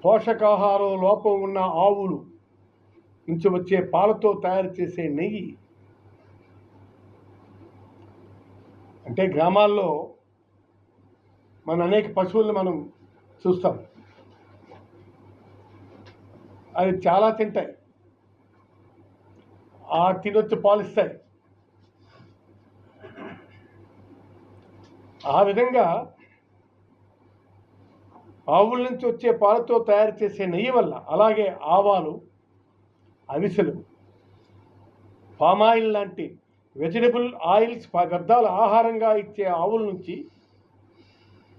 పోషకాహారం లోపం ఉన్న ఆవులు నుంచి వచ్చే పాలతో తయారు చేసే నెయ్యి. అంటే గ్రామాల్లో మన అనేక పశువులను మనం చూస్తాం. అవి చాలా తింటాయి, తినొచ్చు, పాలిస్తాయి. ఆ విధంగా ఆవుల నుంచి వచ్చే పాలతో తయారు చేసే నెయ్యి వల్ల, అలాగే ఆవాలు, అవిసెలు, పామాయిల్ లాంటి వెజిటబుల్ ఆయిల్స్ పదార్థాల ఆహారంగా ఇచ్చే ఆవుల నుంచి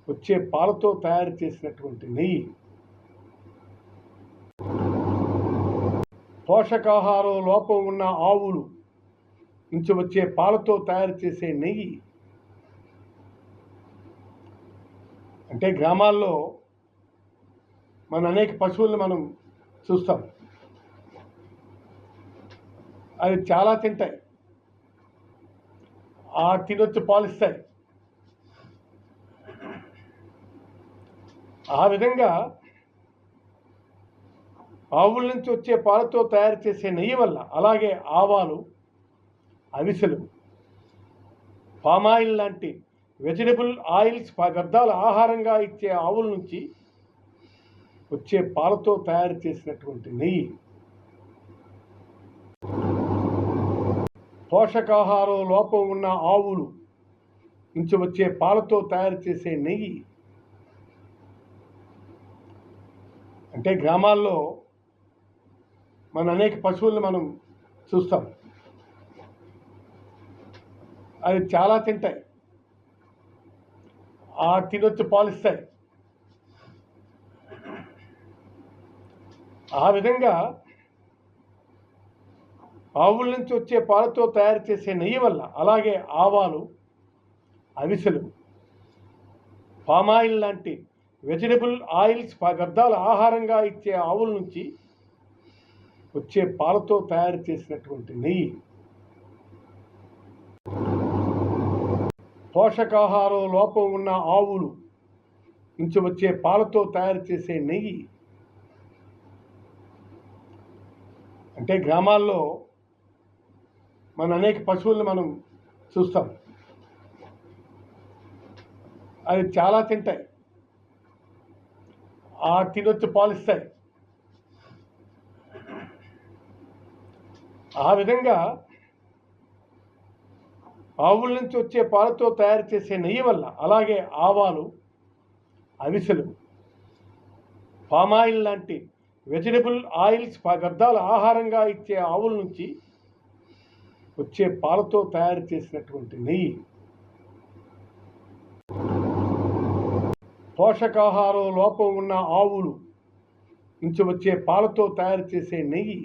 వచ్చే పాలతో తయారు చేసినటువంటి నెయ్యి. పోషకాహారం లోపం ఉన్న ఆవులు నుంచి వచ్చే పాలతో తయారు చేసే నెయ్యి. అంటే గ్రామాల్లో మన అనేక పశువులను మనం చూస్తాం. అవి చాలా తింటాయి, తినొచ్చు, పాలిస్తాయి. ఆ విధంగా ఆవుల నుంచి వచ్చే పాలతో తయారు చేసే నెయ్యి వల్ల, అలాగే ఆవాలు, అవిసెలు, పామాయిల్ లాంటి వెజిటబుల్ ఆయిల్స్ పదార్థాల ఆహారంగా ఇచ్చే ఆవుల నుంచి వచ్చే పాలతో తయారు చేసినటువంటి నెయ్యి. పోషకాహారం లోపం ఉన్న ఆవులు నుంచి వచ్చే పాలతో తయారు చేసే నెయ్యి. అంటే గ్రామాల్లో మన అనేక పశువులను మనం చూస్తాం. అవి చాలా తింటాయి, తినొచ్చు, పాలిస్తాయి. ఆ విధంగా ఆవుల నుంచి వచ్చే పాలతో తయారు చేసే నెయ్యి వల్ల, అలాగే ఆవాలు, అవిసెలు, పామాయిల్ లాంటి వెజిటబుల్ ఆయిల్స్ పదార్థాల ఆహారంగా ఇచ్చే ఆవుల నుంచి వచ్చే పాలతో తయారు చేసినటువంటి నెయ్యి. పోషకాహారం లోపం ఉన్న ఆవులు నుంచి వచ్చే పాలతో తయారు చేసే నెయ్యి. అంటే గ్రామాల్లో మన అనేక పశువులను మనం చూస్తాం. అవి చాలా తింటాయి, తినొచ్చు, పాలిస్తాయి. ఆ విధంగా ఆవుల నుంచి వచ్చే పాలతో తయారు చేసే నెయ్యి వల్ల, అలాగే ఆవాలు, అవిసెలు, పామాయిల్ లాంటి వెజిటబుల్ ఆయిల్స్ పదార్థాల ఆహారంగా ఇచ్చే ఆవుల నుంచి వచ్చే పాలతో తయారు చేసినటువంటి నెయ్యి. పోషకాహారం లోపం ఉన్న ఆవులు నుంచి వచ్చే పాలతో తయారు చేసే నెయ్యి.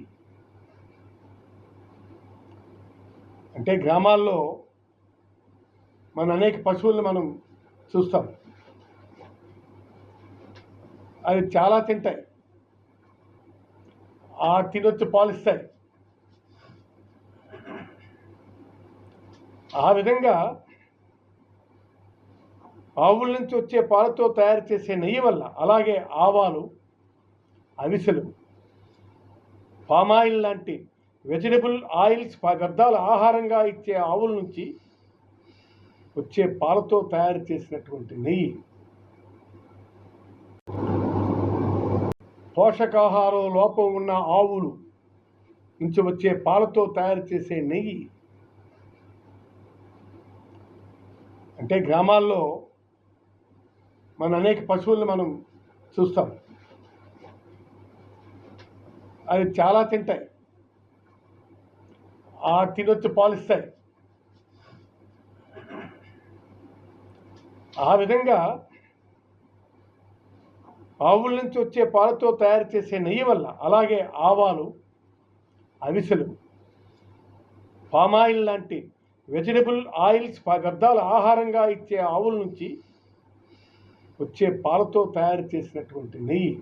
అంటే గ్రామాల్లో మన అనేక పశువులను మనం చూస్తాం. అవి చాలా తింటాయి, తినొచ్చు, పాలిస్తాయి. ఆ విధంగా ఆవుల నుంచి వచ్చే పాలతో తయారు చేసే నెయ్యి వల్ల, అలాగే ఆవాలు, అవిసెలు, పామాయిల్ లాంటి వెజిటబుల్ ఆయిల్స్ పదార్థాల ఆహారంగా ఇచ్చే ఆవుల నుంచి వచ్చే పాలతో తయారు చేసినటువంటి నెయ్యి. పోషకాహారం లోపం ఉన్న ఆవులు నుంచి వచ్చే పాలతో తయారు చేసే నెయ్యి. అంటే గ్రామాల్లో మన అనేక పశువులను మనం చూస్తాం. అవి చాలా తింటాయి, తినొచ్చు, పాలిస్తాయి. ఆ విధంగా ఆవుల నుంచి వచ్చే పాలతో తయారు చేసే నెయ్యి వల్ల, అలాగే ఆవాలు, అవిసెలు, పామాయిల్ లాంటి వెజిటబుల్ ఆయిల్స్ పదార్థాల ఆహారంగా ఇచ్చే ఆవుల నుంచి వచ్చే పాలతో తయారు చేసినటువంటి నెయ్యి.